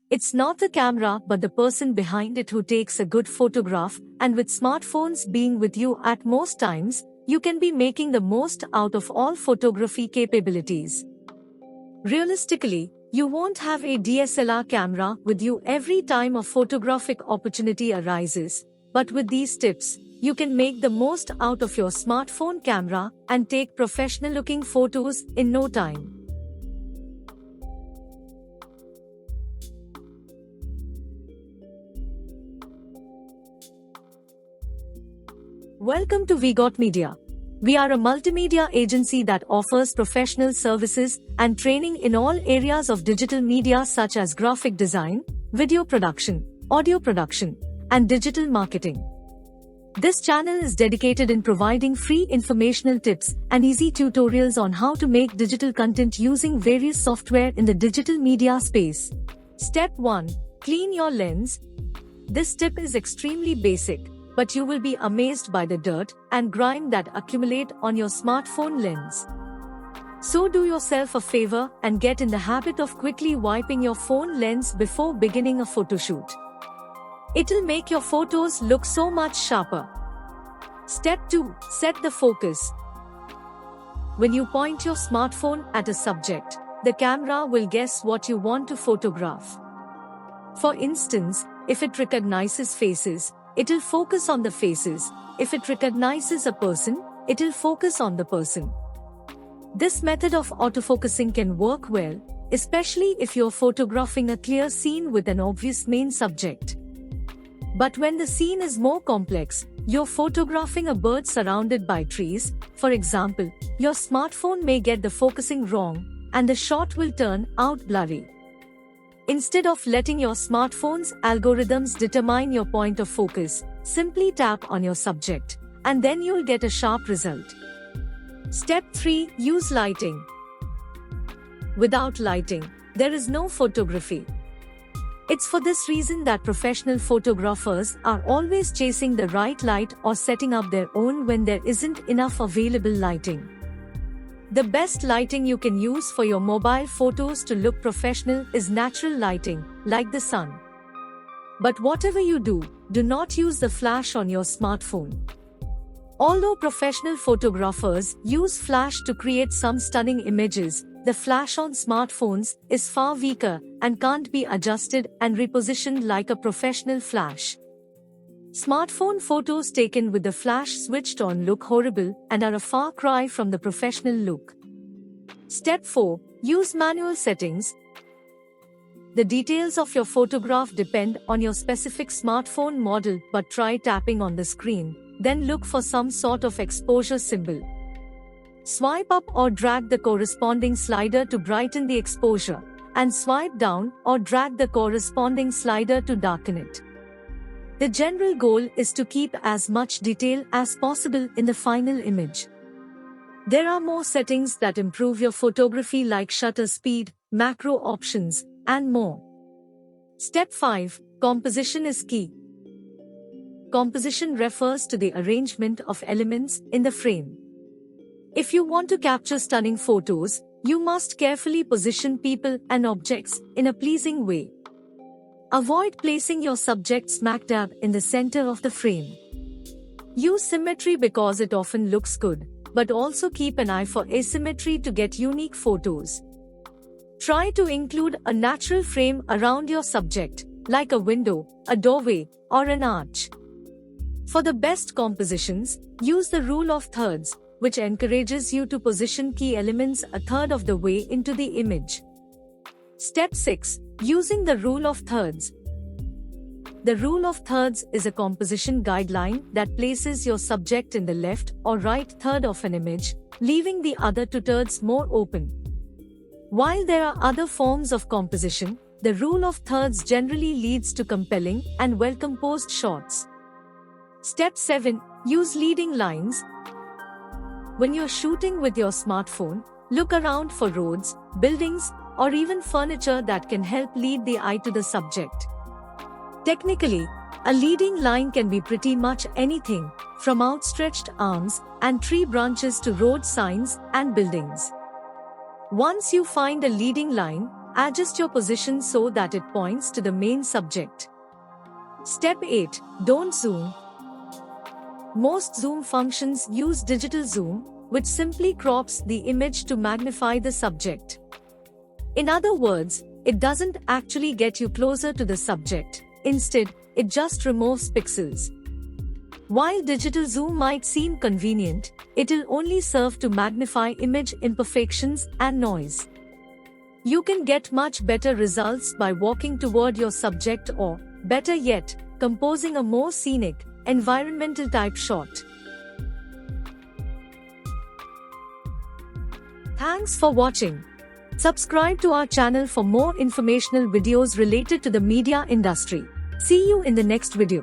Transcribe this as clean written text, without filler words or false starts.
It's not the camera but the person behind it who takes a good photograph, and with smartphones being with you at most times, you can be making the most out of all photography capabilities. Realistically, you won't have a DSLR camera with you every time a photographic opportunity arises, but with these tips, you can make the most out of your smartphone camera and take professional-looking photos in no time. Welcome to WeGotMedia. We are a multimedia agency that offers professional services and training in all areas of digital media such as graphic design, video production, audio production, and digital marketing. This channel is dedicated in providing free informational tips and easy tutorials on how to make digital content using various software in the digital media space. Step 1. Clean your lens. This tip is extremely basic, but you will be amazed by the dirt and grime that accumulate on your smartphone lens. So do yourself a favor and get in the habit of quickly wiping your phone lens before beginning a photoshoot. It'll make your photos look so much sharper. Step 2. Set the focus. When you point your smartphone at a subject, the camera will guess what you want to photograph. For instance, if it recognizes faces, it'll focus on the faces. If it recognizes a person, it'll focus on the person. This method of autofocusing can work well, especially if you're photographing a clear scene with an obvious main subject. But when the scene is more complex, you're photographing a bird surrounded by trees, for example, your smartphone may get the focusing wrong, and the shot will turn out blurry. Instead of letting your smartphone's algorithms determine your point of focus, simply tap on your subject, and then you'll get a sharp result. Step 3. Use lighting. Without lighting, there is no photography. It's for this reason that professional photographers are always chasing the right light or setting up their own when there isn't enough available lighting. The best lighting you can use for your mobile photos to look professional is natural lighting, like the sun. But whatever you do, do not use the flash on your smartphone. Although professional photographers use flash to create some stunning images, the flash on smartphones is far weaker and can't be adjusted and repositioned like a professional flash. Smartphone photos taken with the flash switched on look horrible and are a far cry from the professional look. Step 4. Use manual settings. The details of your photograph depend on your specific smartphone model, but try tapping on the screen, then look for some sort of exposure symbol. Swipe up or drag the corresponding slider to brighten the exposure, and swipe down or drag the corresponding slider to darken it. The general goal is to keep as much detail as possible in the final image. There are more settings that improve your photography like shutter speed, macro options, and more. Step 5. Composition is key. Composition refers to the arrangement of elements in the frame. If you want to capture stunning photos, you must carefully position people and objects in a pleasing way. Avoid placing your subject smack dab in the center of the frame. Use symmetry because it often looks good, but also keep an eye for asymmetry to get unique photos. Try to include a natural frame around your subject, like a window, a doorway, or an arch. For the best compositions, use the rule of thirds, which encourages you to position key elements a third of the way into the image. Step 6. Using the rule of thirds. The rule of thirds is a composition guideline that places your subject in the left or right third of an image, leaving the other two thirds more open. While there are other forms of composition, the rule of thirds generally leads to compelling and well-composed shots. Step 7. Use leading lines. When you're shooting with your smartphone, look around for roads, buildings, or even furniture that can help lead the eye to the subject. Technically, a leading line can be pretty much anything, from outstretched arms and tree branches to road signs and buildings. Once you find a leading line, Adjust your position so that it points to the main subject. Step 8. Don't zoom. Most zoom functions use digital zoom, which simply crops the image to magnify the subject. In other words, it doesn't actually get you closer to the subject. Instead, it just removes pixels. While digital zoom might seem convenient, it'll only serve to magnify image imperfections and noise. You can get much better results by walking toward your subject or, better yet, composing a more scenic, environmental type shot. Thanks for watching. Subscribe to our channel for more informational videos related to the media industry. See you in the next video.